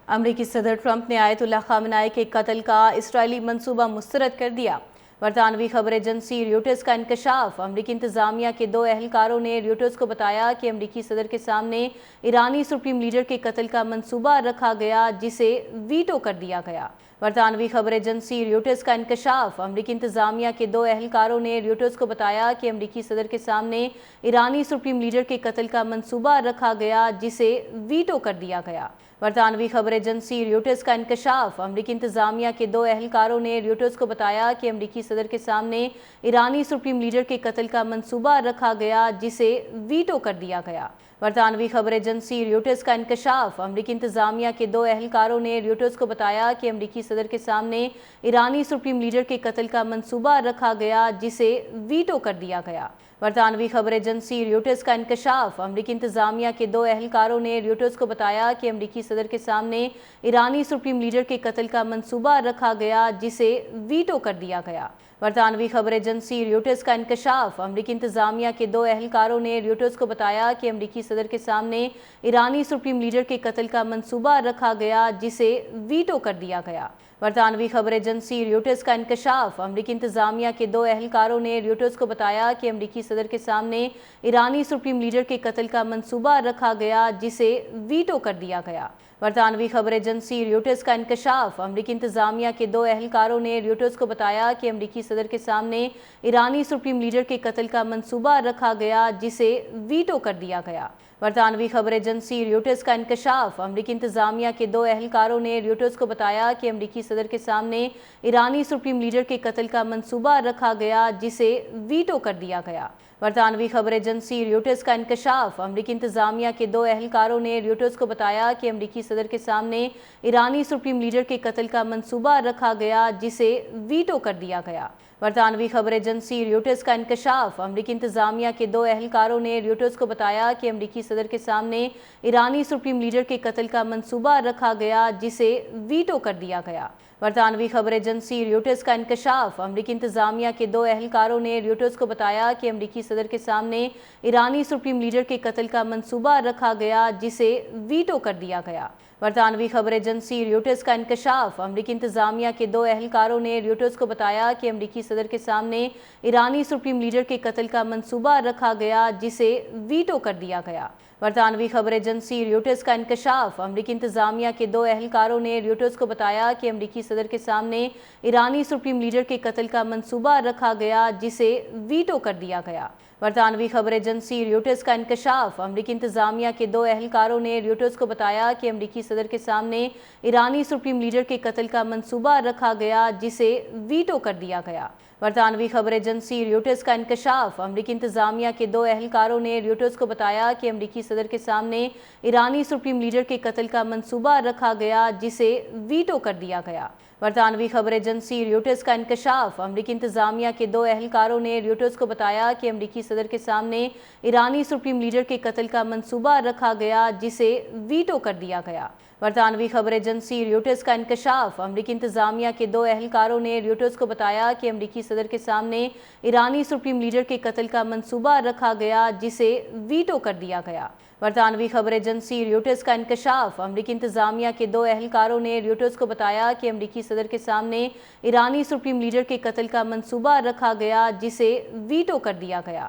امریکی صدر ٹرمپ نے آیت اللہ خامنائی کے قتل کا اسرائیلی منصوبہ مسترد کر دیا۔ برطانوی خبر ایجنسی ریوٹرز کا انکشاف۔ امریکی انتظامیہ کے 2 اہلکاروں نے ریوٹرز کو بتایا کہ امریکی صدر کے سامنے ایرانی سپریم لیڈر کے قتل کا منصوبہ رکھا گیا جسے ویٹو کر دیا گیا۔ برطانوی خبر ایجنسی ریوٹرز کا انکشاف۔ امریکی انتظامیہ کے 2 اہلکاروں نے ریوٹرز کو بتایا کہ امریکی صدر کے سامنے ایرانی سپریم لیڈر کے قتل کا منصوبہ رکھا گیا جسے ویٹو کر دیا گیا۔ برطانوی خبر ایجنسی ریوٹرز کا انکشاف۔ امریکی انتظامیہ کے 2 اہلکاروں نے ریوٹرز کو بتایا کہ امریکی صدر کے سامنے ایرانی سپریم لیڈر کے قتل کا منصوبہ رکھا گیا جسے ویٹو کر دیا گیا۔ برطانوی خبر ایجنسی ریوٹرز کا انکشاف۔ امریکی انتظامیہ کے 2 اہلکاروں نے ریوٹرز کو بتایا کہ امریکی صدر کے سامنے ایرانی سپریم لیڈر کے قتل کا منصوبہ رکھا گیا جسے ویٹو کر دیا گیا۔ برطانوی خبر ایجنسی ریوٹرز کا انکشاف۔ امریکی انتظامیہ کے 2 اہلکاروں نے ریوٹرز کو بتایا کہ امریکی صدر کے سامنے ایرانی سپریم لیڈر کے قتل کا منصوبہ رکھا گیا جسے ویٹو کر دیا گیا۔ برطانوی خبر ایجنسی ریوٹرز کا انکشاف۔ امریکی انتظامیہ کے 2 اہلکاروں نے ریوٹرز کو بتایا کہ امریکی صدر کے سامنے ایرانی سپریم لیڈر کے قتل کا منصوبہ رکھا گیا جسے ویٹو کر دیا گیا۔ برطانوی خبر ایجنسی ریوٹرز کا انکشاف۔ امریکی انتظامیہ کے 2 اہلکاروں نے ریوٹرز کو بتایا کہ امریکی صدر کے سامنے ایرانی سپریم لیڈر کے قتل کا منصوبہ رکھا گیا جسے ویٹو کر دیا گیا۔ برطانوی خبر ایجنسی ریوٹرز کا انکشاف۔ امریکی انتظامیہ کے 2 اہلکاروں نے ریوٹرز کو بتایا کہ امریکی صدر کے سامنے ایرانی سپریم لیڈر کے قتل کا منصوبہ رکھا گیا جسے ویٹو کر دیا گیا۔ برطانوی خبر ایجنسی ریوٹرز کا انکشاف۔ امریکی انتظامیہ کے 2 اہلکاروں نے ریوٹرز کو بتایا کہ امریکی صدر کے سامنے ایرانی سپریم لیڈر کے قتل کا منصوبہ رکھا گیا جسے ویٹو کر دیا گیا۔ برطانوی خبر ایجنسی ریوٹرز کا انکشاف۔ امریکی انتظامیہ کے 2 اہلکاروں نے ریوٹرز کو بتایا کہ امریکی صدر کے سامنے ایرانی سپریم لیڈر کے قتل کا منصوبہ رکھا گیا جسے ویٹو کر دیا گیا۔ برطانوی خبر ایجنسی ریوٹرز کا انکشاف۔ امریکی انتظامیہ کے 2 اہلکاروں نے ریوٹرز کو بتایا کہ امریکی صدر کے سامنے ایرانی سپریم لیڈر کے قتل کا منصوبہ رکھا گیا جسے ویٹو کر دیا گیا۔ برطانوی خبر ایجنسی ریوٹرز کا انکشاف۔ امریکی انتظامیہ کے 2 اہلکاروں نے ریوٹرز کو بتایا کہ امریکی صدر کے سامنے ایرانی سپریم لیڈر کے قتل کا منصوبہ رکھا گیا جسے ویٹو کر دیا گیا۔ برطانوی خبر ایجنسی ریوٹرز کا انکشاف۔ امریکی انتظامیہ کے 2 اہلکاروں نے ریوٹرز کو بتایا کہ امریکی صدر کے سامنے ایرانی سپریم لیڈر کے قتل کا منصوبہ رکھا گیا جسے ویٹو کر دیا گیا۔ برطانوی خبر ایجنسی ریوٹرز کا انکشاف۔ امریکی انتظامیہ کے 2 اہلکاروں نے ریوٹرز کو بتایا کہ امریکی صدر کے سامنے ایرانی سپریم لیڈر کے قتل کا منصوبہ رکھا گیا جسے ویٹو کر دیا گیا۔ برطانوی خبر ایجنسی ریوٹرز کا انکشاف۔ امریکی انتظامیہ کے 2 اہلکاروں نے ریوٹرز کو بتایا کہ امریکی صدر کے سامنے ایرانی سپریم لیڈر کے قتل کا منصوبہ رکھا گیا جسے ویٹو کر دیا گیا۔ برطانوی خبر ایجنسی ریوٹرز کا انکشاف۔ امریکی انتظامیہ کے 2 اہلکاروں نے ریوٹرز کو بتایا کہ امریکی صدر کے سامنے ایرانی سپریم لیڈر کے قتل کا منصوبہ رکھا گیا جسے ویٹو کر دیا گیا۔ برطانوی خبر ایجنسی ریوٹرز کا انکشاف۔ امریکی انتظامیہ کے 2 اہلکاروں نے ریوٹرز کو بتایا کہ امریکی صدر کے سامنے ایرانی سپریم لیڈر کے قتل کا منصوبہ رکھا گیا جسے ویٹو کر دیا گیا۔ برطانوی خبر ایجنسی ریوٹرز کا انکشاف۔ امریکی انتظامیہ کے 2 اہلکاروں نے ریوٹرز کو بتایا کہ امریکی صدر کے سامنے ایرانی سپریم لیڈر کے قتل کا منصوبہ رکھا گیا جسے ویٹو کر دیا گیا۔ برطانوی خبر ایجنسی ریوٹرز کا انکشاف۔ امریکی انتظامیہ کے 2 اہلکاروں نے ریوٹرز کو بتایا کہ امریکی صدر کے سامنے ایرانی سپریم لیڈر کے قتل کا منصوبہ رکھا گیا جسے ویٹو کر دیا گیا۔